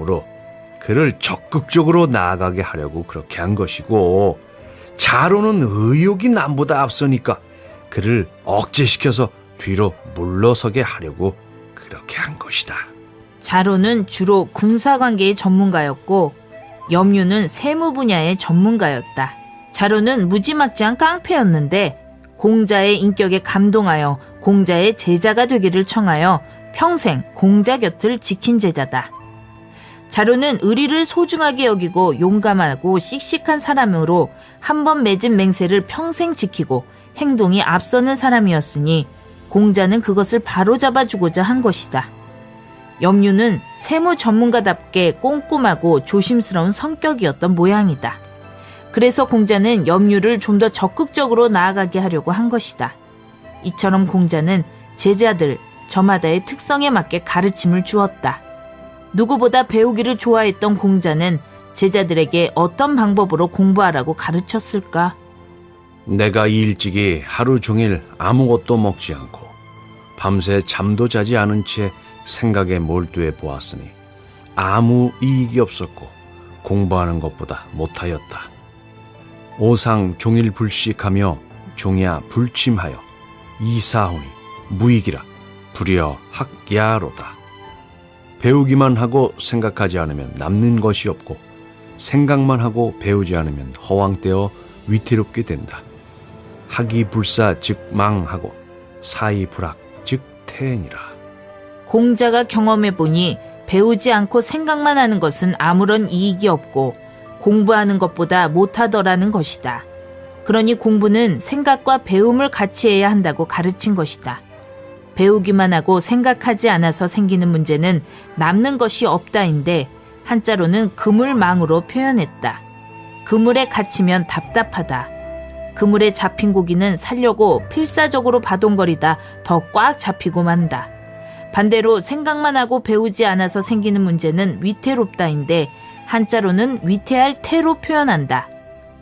방법으로 그를 적극적으로 나아가게 하려고 그렇게 한 것이고, 자로는 의욕이 남보다 앞서니까 그를 억제시켜서 뒤로 물러서게 하려고 그렇게 한 것이다. 자로는 주로 군사관계의 전문가였고 염류는 세무 분야의 전문가였다. 자로는 무지막지한 깡패였는데 공자의 인격에 감동하여 공자의 제자가 되기를 청하여 평생 공자 곁을 지킨 제자다. 자로는 의리를 소중하게 여기고 용감하고 씩씩한 사람으로 한 번 맺은 맹세를 평생 지키고 행동이 앞서는 사람이었으니 공자는 그것을 바로잡아주고자 한 것이다. 염류는 세무 전문가답게 꼼꼼하고 조심스러운 성격이었던 모양이다. 그래서 공자는 염류를 좀 더 적극적으로 나아가게 하려고 한 것이다. 이처럼 공자는 제자들 저마다의 특성에 맞게 가르침을 주었다. 누구보다 배우기를 좋아했던 공자는 제자들에게 어떤 방법으로 공부하라고 가르쳤을까? 내가 일찍이 하루 종일 아무것도 먹지 않고 밤새 잠도 자지 않은 채 생각에 몰두해 보았으니 아무 이익이 없었고 공부하는 것보다 못하였다. 오상 종일 불식하며 종야 불침하여 이사오니 무익이라 불여 학야로다. 배우기만 하고 생각하지 않으면 남는 것이 없고 생각만 하고 배우지 않으면 허황되어 위태롭게 된다. 학이불사 즉 망하고 사이불학 즉 태행이라. 공자가 경험해보니 배우지 않고 생각만 하는 것은 아무런 이익이 없고 공부하는 것보다 못하더라는 것이다. 그러니 공부는 생각과 배움을 같이 해야 한다고 가르친 것이다. 배우기만 하고 생각하지 않아서 생기는 문제는 남는 것이 없다인데 한자로는 그물망으로 표현했다. 그물에 갇히면 답답하다. 그물에 잡힌 고기는 살려고 필사적으로 바동거리다 더 꽉 잡히고 만다. 반대로 생각만 하고 배우지 않아서 생기는 문제는 위태롭다인데 한자로는 위태할 태로 표현한다.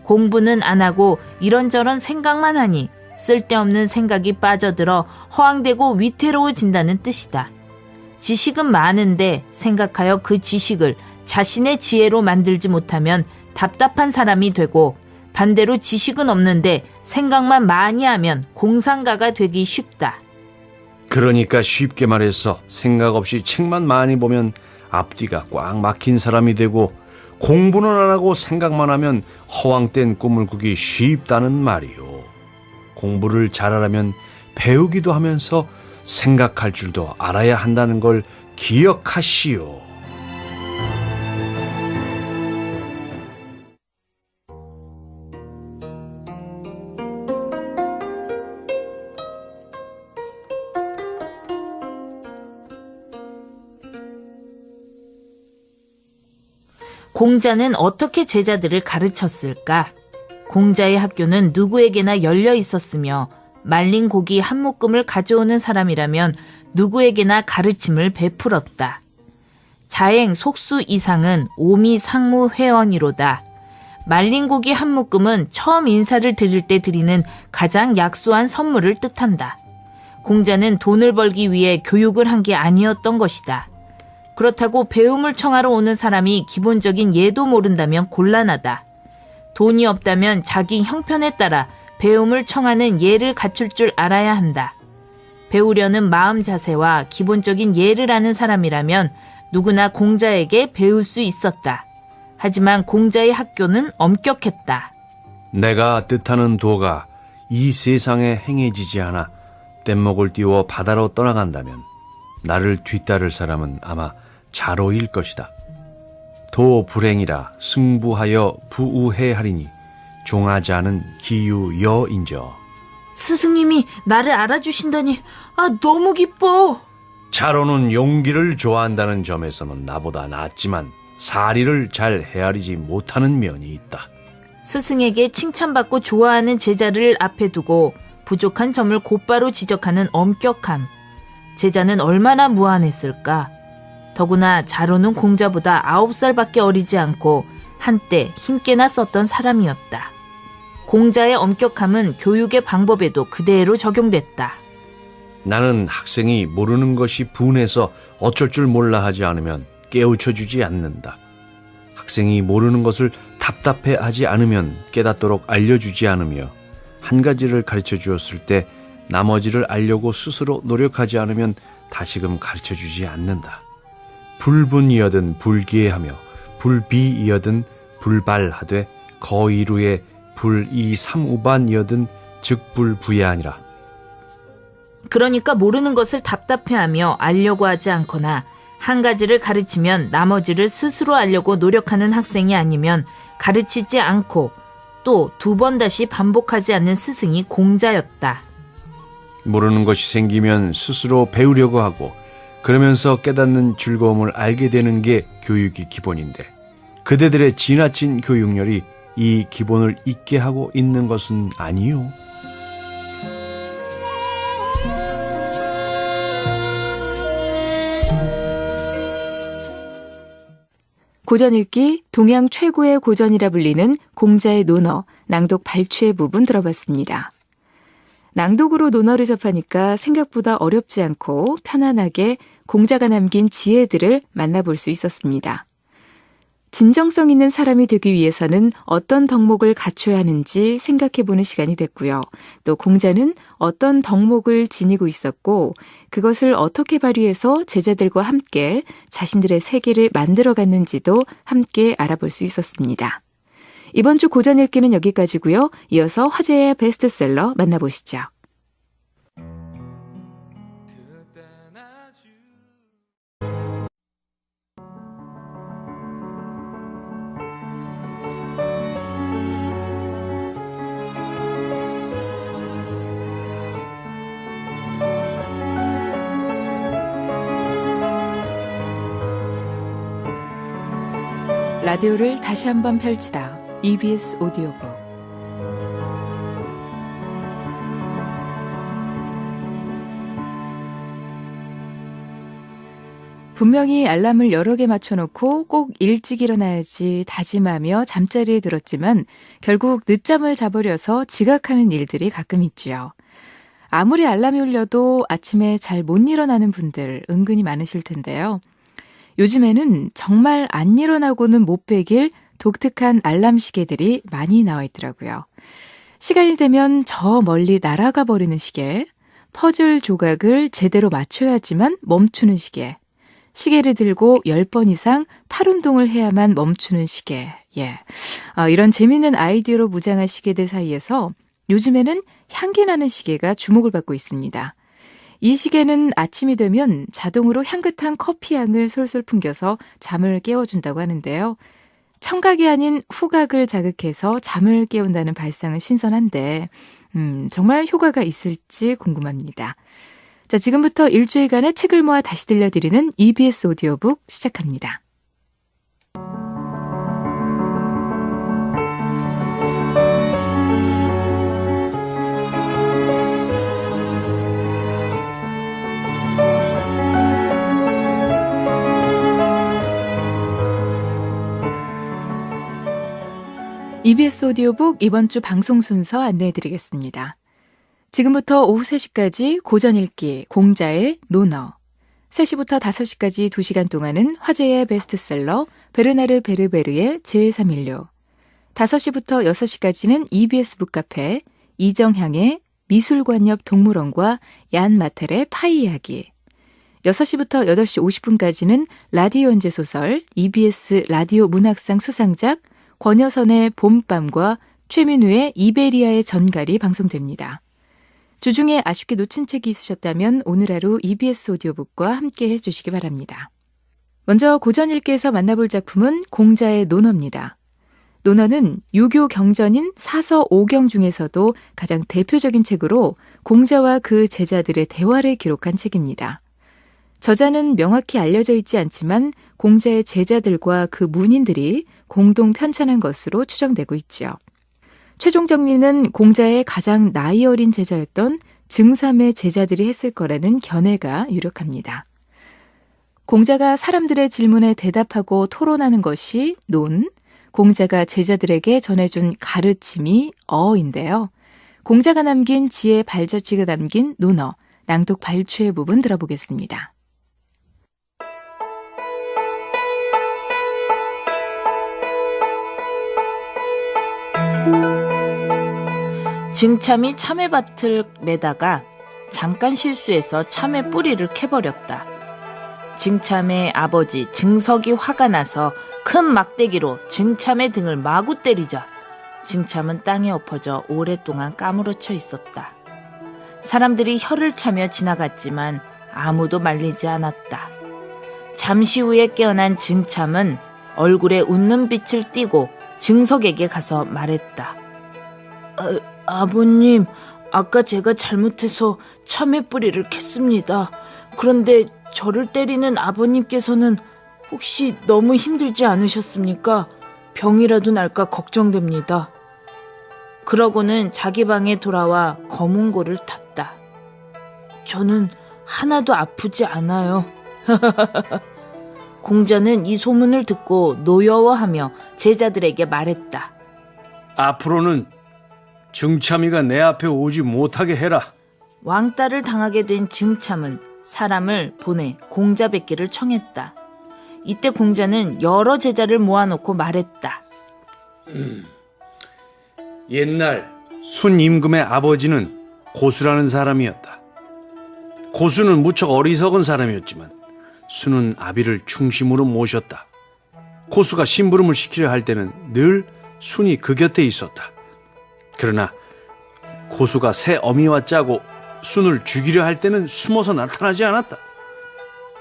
공부는 안 하고 이런저런 생각만 하니 쓸데없는 생각이 빠져들어 허황되고 위태로워진다는 뜻이다. 지식은 많은데 생각하여 그 지식을 자신의 지혜로 만들지 못하면 답답한 사람이 되고 반대로 지식은 없는데 생각만 많이 하면 공상가가 되기 쉽다. 그러니까 쉽게 말해서 생각 없이 책만 많이 보면 앞뒤가 꽉 막힌 사람이 되고 공부는 안 하고 생각만 하면 허황된 꿈을 꾸기 쉽다는 말이요. 공부를 잘하려면 배우기도 하면서 생각할 줄도 알아야 한다는 걸 기억하시오. 공자는 어떻게 제자들을 가르쳤을까? 공자의 학교는 누구에게나 열려 있었으며 말린 고기 한 묶음을 가져오는 사람이라면 누구에게나 가르침을 베풀었다. 자행 속수 이상은 오미 상무 회원이로다. 말린 고기 한 묶음은 처음 인사를 드릴 때 드리는 가장 약소한 선물을 뜻한다. 공자는 돈을 벌기 위해 교육을 한 게 아니었던 것이다. 그렇다고 배움을 청하러 오는 사람이 기본적인 예도 모른다면 곤란하다. 돈이 없다면 자기 형편에 따라 배움을 청하는 예를 갖출 줄 알아야 한다. 배우려는 마음 자세와 기본적인 예를 아는 사람이라면 누구나 공자에게 배울 수 있었다. 하지만 공자의 학교는 엄격했다. 내가 뜻하는 도가 이 세상에 행해지지 않아 뗏목을 띄워 바다로 떠나간다면 나를 뒤따를 사람은 아마 자로일 것이다. 도 불행이라 승부하여 부우해하리니 종하지 않은 기유여인저. 스승님이 나를 알아주신다니 너무 기뻐. 자로는 용기를 좋아한다는 점에서는 나보다 낫지만 사리를 잘 헤아리지 못하는 면이 있다. 스승에게 칭찬받고 좋아하는 제자를 앞에 두고 부족한 점을 곧바로 지적하는 엄격함. 제자는 얼마나 무안했을까. 더구나 자로는 공자보다 9살밖에 어리지 않고 한때 힘께나 썼던 사람이었다. 공자의 엄격함은 교육의 방법에도 그대로 적용됐다. 나는 학생이 모르는 것이 분해서 어쩔 줄 몰라 하지 않으면 깨우쳐주지 않는다. 학생이 모르는 것을 답답해하지 않으면 깨닫도록 알려주지 않으며 한 가지를 가르쳐 주었을 때 나머지를 알려고 스스로 노력하지 않으면 다시금 가르쳐 주지 않는다. 불분이여든 불기해하며 불비이여든 불발하되 거이루에 불이삼우반이여든 즉불부예하니라. 그러니까 모르는 것을 답답해하며 알려고 하지 않거나 한 가지를 가르치면 나머지를 스스로 알려고 노력하는 학생이 아니면 가르치지 않고 또 두 번 다시 반복하지 않는 스승이 공자였다. 모르는 것이 생기면 스스로 배우려고 하고 그러면서 깨닫는 즐거움을 알게 되는 게 교육이 기본인데 그대들의 지나친 교육열이 이 기본을 잊게 하고 있는 것은 아니요. 고전 읽기 동양 최고의 고전이라 불리는 공자의 논어, 낭독 발췌 부분 들어봤습니다. 낭독으로 논어를 접하니까 생각보다 어렵지 않고 편안하게 공자가 남긴 지혜들을 만나볼 수 있었습니다. 진정성 있는 사람이 되기 위해서는 어떤 덕목을 갖춰야 하는지 생각해보는 시간이 됐고요. 또 공자는 어떤 덕목을 지니고 있었고 그것을 어떻게 발휘해서 제자들과 함께 자신들의 세계를 만들어갔는지도 함께 알아볼 수 있었습니다. 이번 주 고전 읽기는 여기까지고요. 이어서 화제의 베스트셀러 만나보시죠. 라디오를 다시 한번 펼치다. EBS 오디오북. 분명히 알람을 여러 개 맞춰놓고 꼭 일찍 일어나야지 다짐하며 잠자리에 들었지만 결국 늦잠을 자버려서 지각하는 일들이 가끔 있지요. 아무리 알람이 울려도 아침에 잘 못 일어나는 분들 은근히 많으실 텐데요. 요즘에는 정말 안 일어나고는 못 베길 독특한 알람 시계들이 많이 나와 있더라고요. 시간이 되면 저 멀리 날아가 버리는 시계, 퍼즐 조각을 제대로 맞춰야지만 멈추는 시계, 시계를 들고 10번 이상 팔 운동을 해야만 멈추는 시계. 이런 재미있는 아이디어로 무장한 시계들 사이에서 요즘에는 향기 나는 시계가 주목을 받고 있습니다. 이 시계는 아침이 되면 자동으로 향긋한 커피 향을 솔솔 풍겨서 잠을 깨워준다고 하는데요. 청각이 아닌 후각을 자극해서 잠을 깨운다는 발상은 신선한데 정말 효과가 있을지 궁금합니다. 자, 지금부터 일주일간의 책을 모아 다시 들려드리는 EBS 오디오북 시작합니다. EBS 오디오북 이번 주 방송 순서 안내해드리겠습니다. 지금부터 오후 3시까지 고전 읽기 공자의 논어, 3시부터 5시까지 2시간 동안은 화제의 베스트셀러 베르나르 베르베르의 제3인류, 5시부터 6시까지는 EBS 북카페 이정향의 미술관 옆 동물원과 얀 마텔의 파이 이야기, 6시부터 8시 50분까지는 라디오 연재소설 EBS 라디오 문학상 수상작 권여선의 봄밤과 최민우의 이베리아의 전갈이 방송됩니다. 주중에 아쉽게 놓친 책이 있으셨다면 오늘 하루 EBS 오디오북과 함께 해주시기 바랍니다. 먼저 고전 읽기에서 만나볼 작품은 공자의 논어입니다. 논어는 유교 경전인 사서 5경 중에서도 가장 대표적인 책으로 공자와 그 제자들의 대화를 기록한 책입니다. 저자는 명확히 알려져 있지 않지만 공자의 제자들과 그 문인들이 공동 편찬한 것으로 추정되고 있죠. 최종 정리는 공자의 가장 나이 어린 제자였던 증삼의 제자들이 했을 거라는 견해가 유력합니다. 공자가 사람들의 질문에 대답하고 토론하는 것이 논, 공자가 제자들에게 전해준 가르침이 어인데요. 공자가 남긴 지혜 발자취가 담긴 논어, 낭독 발췌 부분 들어보겠습니다. 증참이 참외밭을 매다가 잠깐 실수해서 참외 뿌리를 캐버렸다. 증참의 아버지 증석이 화가 나서 큰 막대기로 증참의 등을 마구 때리자 증참은 땅에 엎어져 오랫동안 까무러쳐 있었다. 사람들이 혀를 차며 지나갔지만 아무도 말리지 않았다. 잠시 후에 깨어난 증참은 얼굴에 웃는 빛을 띠고 증석에게 가서 말했다. 아버님, 아까 제가 잘못해서 참외 뿌리를 캤습니다. 그런데 저를 때리는 아버님께서는 혹시 너무 힘들지 않으셨습니까? 병이라도 날까 걱정됩니다. 그러고는 자기 방에 돌아와 검은고를 탔다. 저는 하나도 아프지 않아요. 공자는 이 소문을 듣고 노여워하며 제자들에게 말했다. 앞으로는 증참이가 내 앞에 오지 못하게 해라. 왕따를 당하게 된 증참은 사람을 보내 공자 뵙기를 청했다. 이때 공자는 여러 제자를 모아놓고 말했다. 옛날 순임금의 아버지는 고수라는 사람이었다. 고수는 무척 어리석은 사람이었지만 순은 아비를 중심으로 모셨다. 고수가 심부름을 시키려 할 때는 늘 순이 그 곁에 있었다. 그러나 고수가 새 어미와 짜고 순을 죽이려 할 때는 숨어서 나타나지 않았다.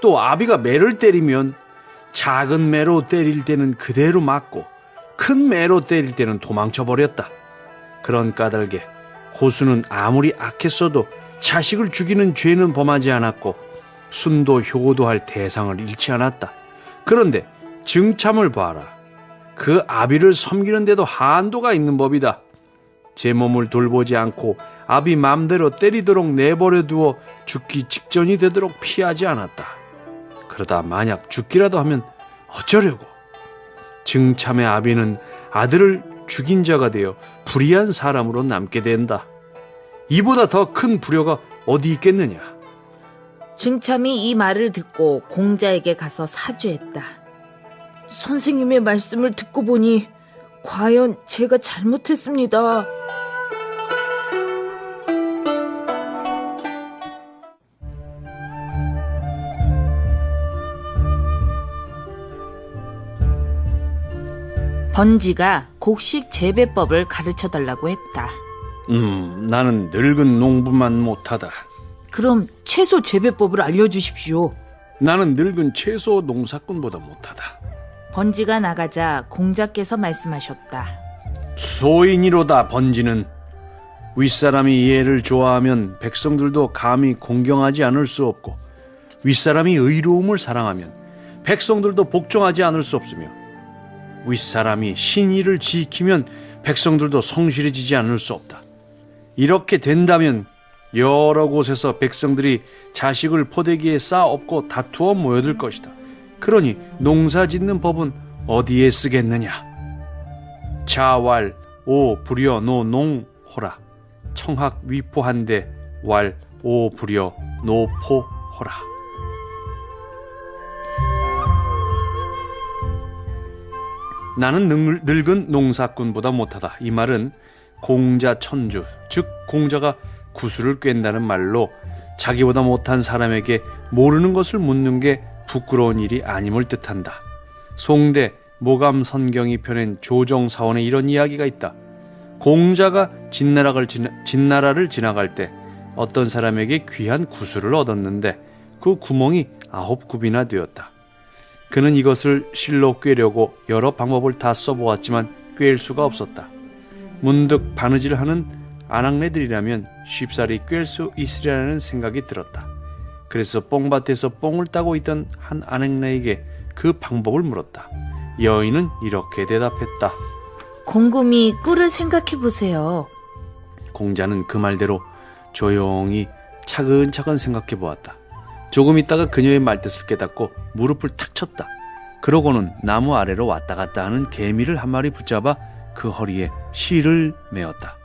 또 아비가 매를 때리면 작은 매로 때릴 때는 그대로 맞고 큰 매로 때릴 때는 도망쳐버렸다. 그런 까닭에 고수는 아무리 악했어도 자식을 죽이는 죄는 범하지 않았고 순도 효도할 대상을 잃지 않았다. 그런데 증참을 봐라. 그 아비를 섬기는데도 한도가 있는 법이다. 제 몸을 돌보지 않고 아비 맘대로 때리도록 내버려 두어 죽기 직전이 되도록 피하지 않았다. 그러다 만약 죽기라도 하면 어쩌려고. 증참의 아비는 아들을 죽인 자가 되어 불의한 사람으로 남게 된다. 이보다 더 큰 불효가 어디 있겠느냐. 증참이 이 말을 듣고 공자에게 가서 사죄했다. 선생님의 말씀을 듣고 보니 과연 제가 잘못했습니다. 번지가 곡식 재배법을 가르쳐달라고 했다. 나는 늙은 농부만 못하다. 그럼 채소 재배법을 알려주십시오. 나는 늙은 채소 농사꾼보다 못하다. 번지가 나가자 공자께서 말씀하셨다. 소인이로다. 번지는 윗사람이 얘를 좋아하면 백성들도 감히 공경하지 않을 수 없고, 윗사람이 의로움을 사랑하면 백성들도 복종하지 않을 수 없으며, 윗사람이 신의를 지키면 백성들도 성실해지지 않을 수 없다. 이렇게 된다면 여러 곳에서 백성들이 자식을 포대기에 쌓아엎고 다투어 모여들 것이다. 그러니 농사 짓는 법은 어디에 쓰겠느냐. 자왈 오 불여 노 농 호라. 청학 위포한데 왈 오 불여 노포 호라. 나는 늙은 농사꾼보다 못하다. 이 말은 공자천주, 즉 공자가 구슬을 꿰는다는 말로 자기보다 못한 사람에게 모르는 것을 묻는 게 부끄러운 일이 아님을 뜻한다. 송대 모감선경이 펴낸 조정사원에 이런 이야기가 있다. 공자가 진나라를 지나갈 때 어떤 사람에게 귀한 구슬을 얻었는데 그 구멍이 9굽이나 되었다. 그는 이것을 실로 꿰려고 여러 방법을 다 써보았지만 꿰일 수가 없었다. 문득 바느질하는 아낙네들이라면 쉽사리 꿰일 수 있으리라는 생각이 들었다. 그래서 뽕밭에서 뽕을 따고 있던 한 아낙네에게 그 방법을 물었다. 여인은 이렇게 대답했다. 곰곰이 꿀을 생각해보세요. 공자는 그 말대로 조용히 차근차근 생각해보았다. 조금 있다가 그녀의 말뜻을 깨닫고 무릎을 탁 쳤다. 그러고는 나무 아래로 왔다 갔다 하는 개미를 한 마리 붙잡아 그 허리에 실을 메었다.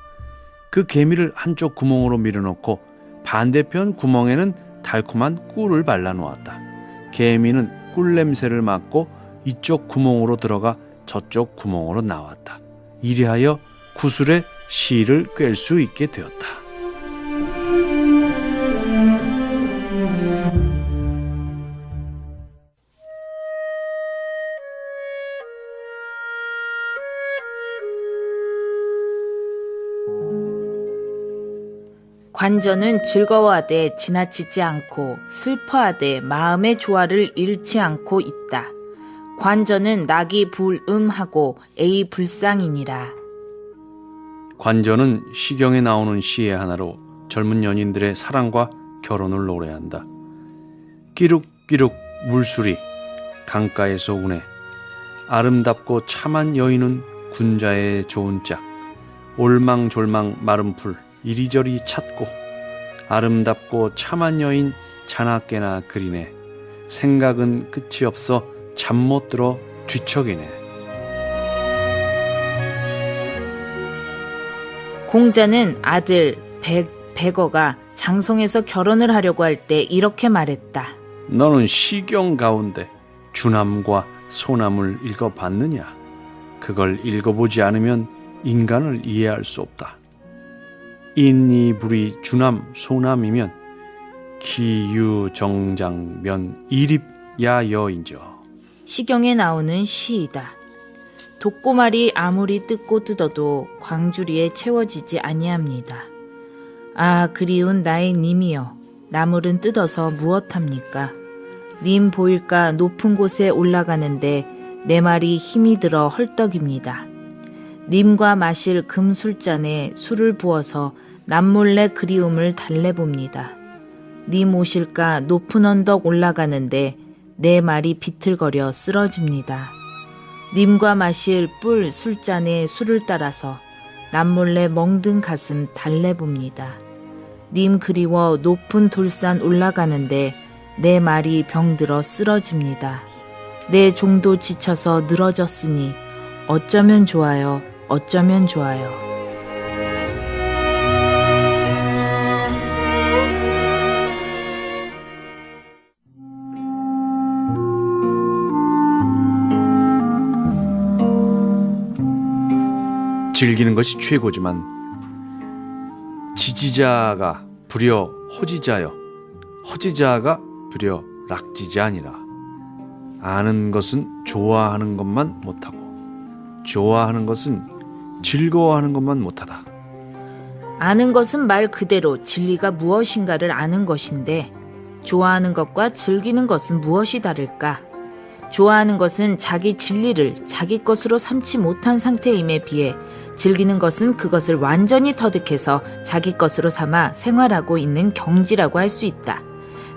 그 개미를 한쪽 구멍으로 밀어넣고 반대편 구멍에는 달콤한 꿀을 발라놓았다. 개미는 꿀 냄새를 맡고 이쪽 구멍으로 들어가 저쪽 구멍으로 나왔다. 이리하여 구슬에 시를 꿰 수 있게 되었다. 관저는 즐거워하되 지나치지 않고 슬퍼하되 마음의 조화를 잃지 않고 있다. 관저는 낙이 불음하고 에이 불상이니라. 관저는 시경에 나오는 시의 하나로 젊은 연인들의 사랑과 결혼을 노래한다. 끼룩끼룩 물소리 강가에서 우네. 아름답고 참한 여인은 군자의 좋은 짝. 올망졸망 마른 풀 이리저리 찾고. 아름답고 참한 여인 자나깨나 그리네. 생각은 끝이 없어 잠 못 들어 뒤척이네. 공자는 아들 백어가 장성에서 결혼을 하려고 할 때 이렇게 말했다. 너는 시경 가운데 주남과 소남을 읽어봤느냐? 그걸 읽어보지 않으면 인간을 이해할 수 없다. 인이불이 주남 소남이면 기유정장면 이립야여인저. 시경에 나오는 시이다. 독고말이 아무리 뜯고 뜯어도 광주리에 채워지지 아니합니다. 아 그리운 나의 님이여, 나물은 뜯어서 무엇합니까? 님 보일까 높은 곳에 올라가는데 내 말이 힘이 들어 헐떡입니다. 님과 마실 금술잔에 술을 부어서 남몰래 그리움을 달래봅니다. 님 오실까 높은 언덕 올라가는데 내 말이 비틀거려 쓰러집니다. 님과 마실 뿔 술잔에 술을 따라서 남몰래 멍든 가슴 달래봅니다. 님 그리워 높은 돌산 올라가는데 내 말이 병들어 쓰러집니다. 내 종도 지쳐서 늘어졌으니 어쩌면 좋아요, 어쩌면 좋아요. 즐기는 것이 최고지만 지지자가 불여 호지자여, 호지자가 불여 락지자니라. 아는 것은 좋아하는 것만 못하고 좋아하는 것은 즐거워하는 것만 못하다. 아는 것은 말 그대로 진리가 무엇인가를 아는 것인데 좋아하는 것과 즐기는 것은 무엇이 다를까? 좋아하는 것은 자기 진리를 자기 것으로 삼지 못한 상태임에 비해 즐기는 것은 그것을 완전히 터득해서 자기 것으로 삼아 생활하고 있는 경지라고 할 수 있다.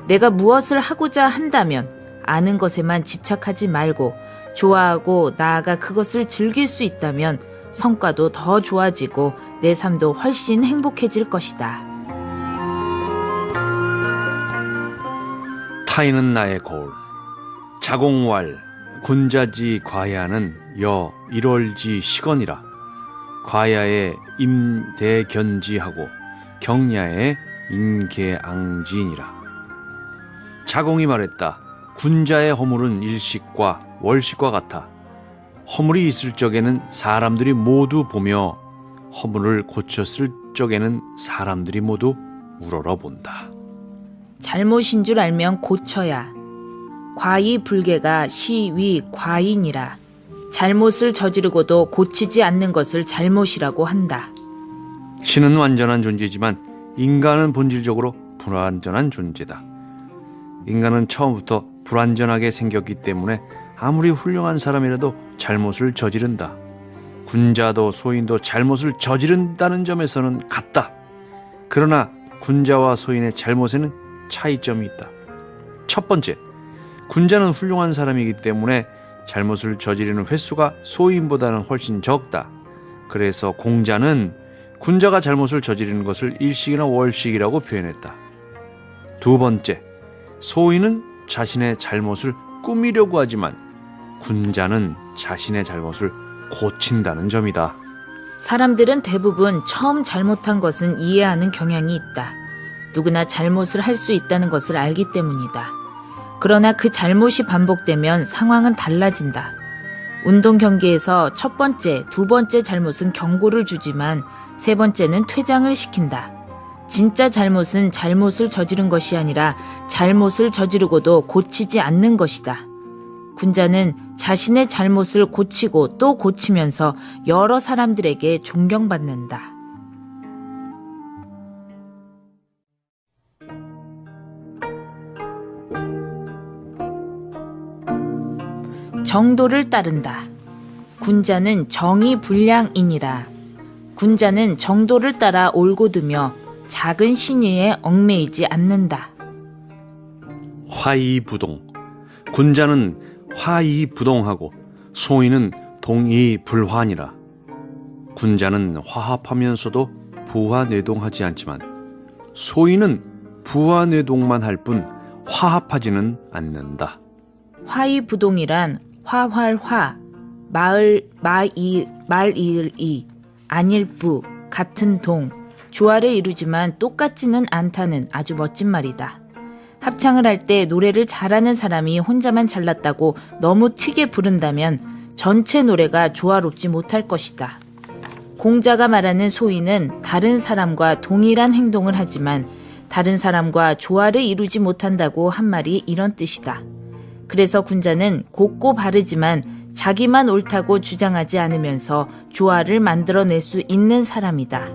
내가 무엇을 하고자 한다면 아는 것에만 집착하지 말고 좋아하고 나아가 그것을 즐길 수 있다면 성과도 더 좋아지고 내 삶도 훨씬 행복해질 것이다. 타인은 나의 거울. 자공왈 군자지 과야는 여 1월지 시건이라. 과야에 임대견지하고 경야에 인계앙지니라. 자공이 말했다. 군자의 허물은 일식과 월식과 같아. 허물이 있을 적에는 사람들이 모두 보며 허물을 고쳤을 적에는 사람들이 모두 우러러본다. 잘못인 줄 알면 고쳐야. 과이불개가 시위 과인이라. 잘못을 저지르고도 고치지 않는 것을 잘못이라고 한다. 신은 완전한 존재지만 인간은 본질적으로 불완전한 존재다. 인간은 처음부터 불완전하게 생겼기 때문에 아무리 훌륭한 사람이라도 잘못을 저지른다. 군자도 소인도 잘못을 저지른다는 점에서는 같다. 그러나 군자와 소인의 잘못에는 차이점이 있다. 첫 번째, 군자는 훌륭한 사람이기 때문에 잘못을 저지르는 횟수가 소인보다는 훨씬 적다. 그래서 공자는 군자가 잘못을 저지르는 것을 일식이나 월식이라고 표현했다. 두 번째, 소인은 자신의 잘못을 꾸미려고 하지만 군자는 자신의 잘못을 고친다는 점이다. 사람들은 대부분 처음 잘못한 것은 이해하는 경향이 있다. 누구나 잘못을 할 수 있다는 것을 알기 때문이다. 그러나 그 잘못이 반복되면 상황은 달라진다. 운동 경기에서 첫 번째, 두 번째 잘못은 경고를 주지만 세 번째는 퇴장을 시킨다. 진짜 잘못은 잘못을 저지른 것이 아니라 잘못을 저지르고도 고치지 않는 것이다. 군자는 자신의 잘못을 고치고 또 고치면서 여러 사람들에게 존경받는다. 정도를 따른다. 군자는 정의불량이니라. 군자는 정도를 따라 올곧으며 작은 신의에 얽매이지 않는다. 화이부동. 군자는 화이부동하고 소인은 동의불환이라. 군자는 화합하면서도 부화뇌동하지 않지만 소인은 부화뇌동만 할 뿐 화합하지는 않는다. 화이부동이란 화활화, 말이을이, 아닐부, 같은 동, 조화를 이루지만 똑같지는 않다는 아주 멋진 말이다. 합창을 할 때 노래를 잘하는 사람이 혼자만 잘났다고 너무 튀게 부른다면 전체 노래가 조화롭지 못할 것이다. 공자가 말하는 소인은 다른 사람과 동일한 행동을 하지만 다른 사람과 조화를 이루지 못한다고 한 말이 이런 뜻이다. 그래서 군자는 곱고 바르지만 자기만 옳다고 주장하지 않으면서 조화를 만들어낼 수 있는 사람이다.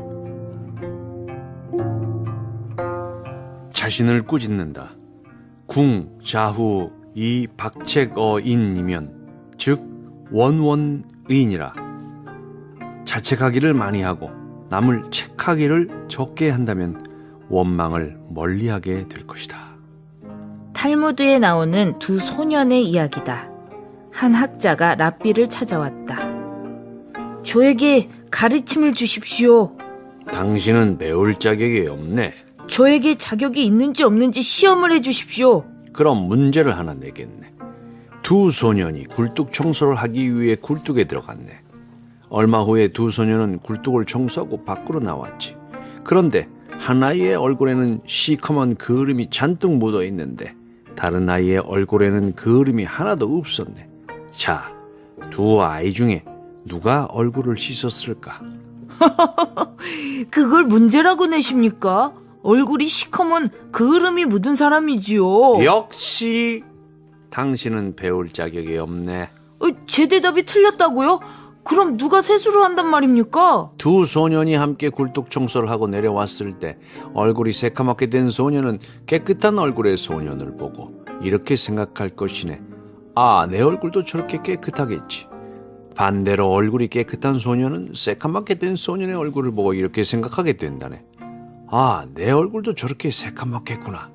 자신을 꾸짖는다. 궁, 자후, 이 박책어인이면 즉 원원의인이라. 자책하기를 많이 하고 남을 책하기를 적게 한다면 원망을 멀리하게 될 것이다. 탈무드에 나오는 두 소년의 이야기다. 한 학자가 랍비를 찾아왔다. 저에게 가르침을 주십시오. 당신은 배울 자격이 없네. 저에게 자격이 있는지 없는지 시험을 해주십시오. 그럼 문제를 하나 내겠네. 두 소년이 굴뚝 청소를 하기 위해 굴뚝에 들어갔네. 얼마 후에 두 소년은 굴뚝을 청소하고 밖으로 나왔지. 그런데 한 아이의 얼굴에는 시커먼 그을음이 잔뜩 묻어 있는데 다른 아이의 얼굴에는 그을음이 하나도 없었네. 자, 두 아이 중에 누가 얼굴을 씻었을까? 그걸 문제라고 내십니까? 얼굴이 시커먼 그을음이 묻은 사람이지요. 역시 당신은 배울 자격이 없네. 제 대답이 틀렸다고요? 그럼 누가 세수를 한단 말입니까? 두 소년이 함께 굴뚝 청소를 하고 내려왔을 때 얼굴이 새카맣게 된 소년은 깨끗한 얼굴의 소년을 보고 이렇게 생각할 것이네. 아, 내 얼굴도 저렇게 깨끗하겠지. 반대로 얼굴이 깨끗한 소년은 새카맣게 된 소년의 얼굴을 보고 이렇게 생각하게 된다네. 아, 내 얼굴도 저렇게 새카맣겠구나.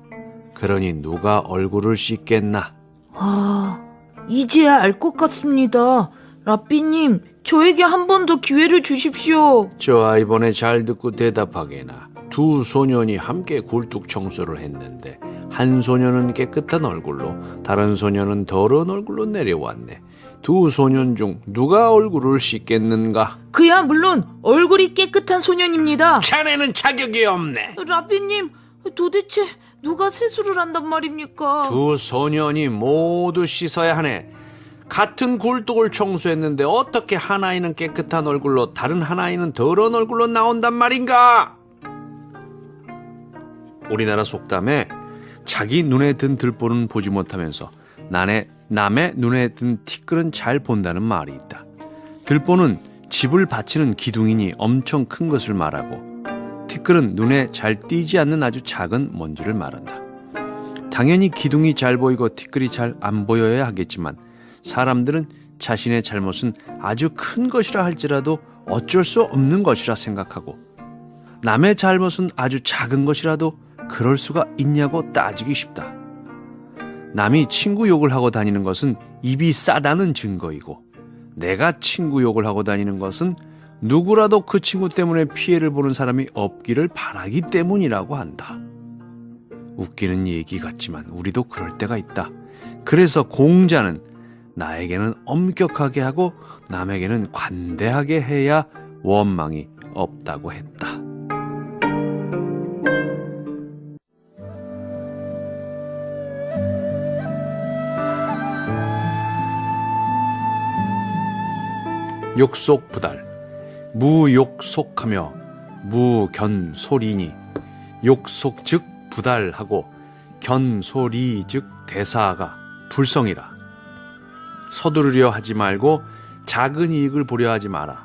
그러니 누가 얼굴을 씻겠나? 아, 이제야 알 것 같습니다. 랍비님, 저에게 한 번 더 기회를 주십시오. 좋아, 이번에 잘 듣고 대답하게나. 두 소년이 함께 굴뚝 청소를 했는데 한 소년은 깨끗한 얼굴로 다른 소년은 더러운 얼굴로 내려왔네. 두 소년 중 누가 얼굴을 씻겠는가? 그야 물론 얼굴이 깨끗한 소년입니다. 자네는 자격이 없네. 랍비님, 도대체 누가 세수를 한단 말입니까? 두 소년이 모두 씻어야 하네. 같은 굴뚝을 청소했는데 어떻게 한 아이는 깨끗한 얼굴로 다른 한 아이는 더러운 얼굴로 나온단 말인가? 우리나라 속담에 자기 눈에 든 들보는 보지 못하면서 남의 눈에 든 티끌은 잘 본다는 말이 있다. 들보는 집을 받치는 기둥이니 엄청 큰 것을 말하고 티끌은 눈에 잘 띄지 않는 아주 작은 먼지를 말한다. 당연히 기둥이 잘 보이고 티끌이 잘 안 보여야 하겠지만 사람들은 자신의 잘못은 아주 큰 것이라 할지라도 어쩔 수 없는 것이라 생각하고 남의 잘못은 아주 작은 것이라도 그럴 수가 있냐고 따지기 쉽다. 남이 친구 욕을 하고 다니는 것은 입이 싸다는 증거이고 내가 친구 욕을 하고 다니는 것은 누구라도 그 친구 때문에 피해를 보는 사람이 없기를 바라기 때문이라고 한다. 웃기는 얘기 같지만 우리도 그럴 때가 있다. 그래서 공자는 나에게는 엄격하게 하고 남에게는 관대하게 해야 원망이 없다고 했다. 욕속부달. 무욕속하며 무견소리니 욕속 즉 부달하고 견소리 즉 대사가 불성이라. 서두르려 하지 말고 작은 이익을 보려 하지 마라.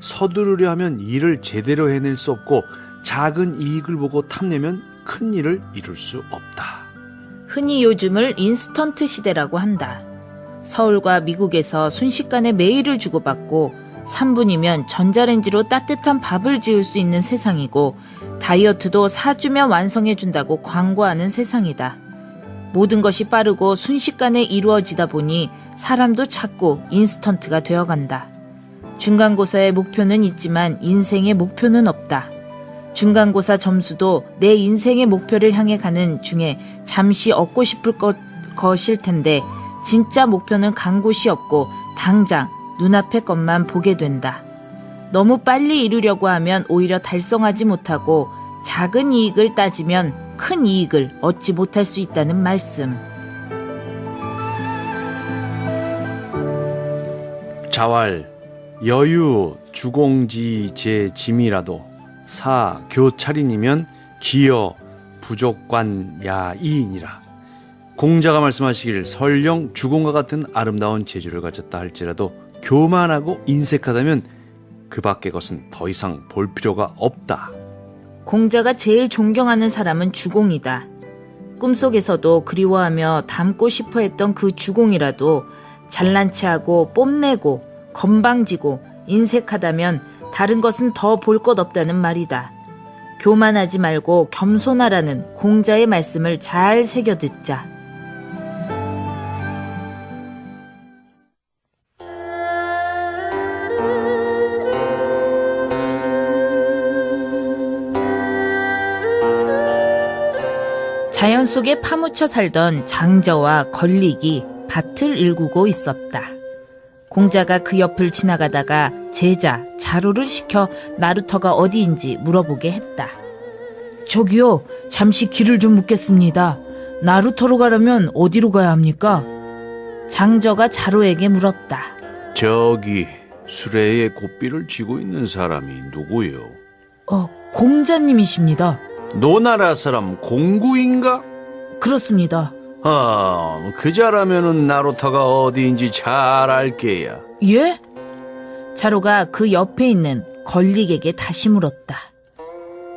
서두르려 하면 일을 제대로 해낼 수 없고 작은 이익을 보고 탐내면 큰 일을 이룰 수 없다. 흔히 요즘을 인스턴트 시대라고 한다. 서울과 미국에서 순식간에 메일을 주고받고 3분이면 전자레인지로 따뜻한 밥을 지을 수 있는 세상이고 다이어트도 4주면 완성해준다고 광고하는 세상이다. 모든 것이 빠르고 순식간에 이루어지다 보니 사람도 자꾸 인스턴트가 되어간다. 중간고사의 목표는 있지만 인생의 목표는 없다. 중간고사 점수도 내 인생의 목표를 향해 가는 중에 잠시 얻고 싶을 것일 텐데 진짜 목표는 간 곳이 없고 당장 눈앞의 것만 보게 된다. 너무 빨리 이루려고 하면 오히려 달성하지 못하고 작은 이익을 따지면 큰 이익을 얻지 못할 수 있다는 말씀. 자왈 여유 주공지 제 짐이라도 사 교찰인이면 기여 부족관 야이인이라. 공자가 말씀하시길 설령 주공과 같은 아름다운 재주를 가졌다 할지라도 교만하고 인색하다면 그 밖의 것은 더 이상 볼 필요가 없다. 공자가 제일 존경하는 사람은 주공이다. 꿈속에서도 그리워하며 닮고 싶어 했던 그 주공이라도 잘난 체하고 뽐내고 건방지고 인색하다면 다른 것은 더 볼 것 없다는 말이다. 교만하지 말고 겸손하라는 공자의 말씀을 잘 새겨 듣자. 자연 속에 파묻혀 살던 장저와 걸릭이 밭을 일구고 있었다. 공자가 그 옆을 지나가다가 제자 자루를 시켜 나루터가 어디인지 물어보게 했다. 저기요, 잠시 길을 좀 묻겠습니다. 나루터로 가려면 어디로 가야 합니까? 장저가 자루에게 물었다. 저기 수레에 고삐를 쥐고 있는 사람이 누구요? 공자님이십니다. 노나라 사람 공구인가? 그렇습니다. 그 자라면은 나루터가 어디인지 잘 알게야. 예? 자루가 그 옆에 있는 걸릭에게 다시 물었다.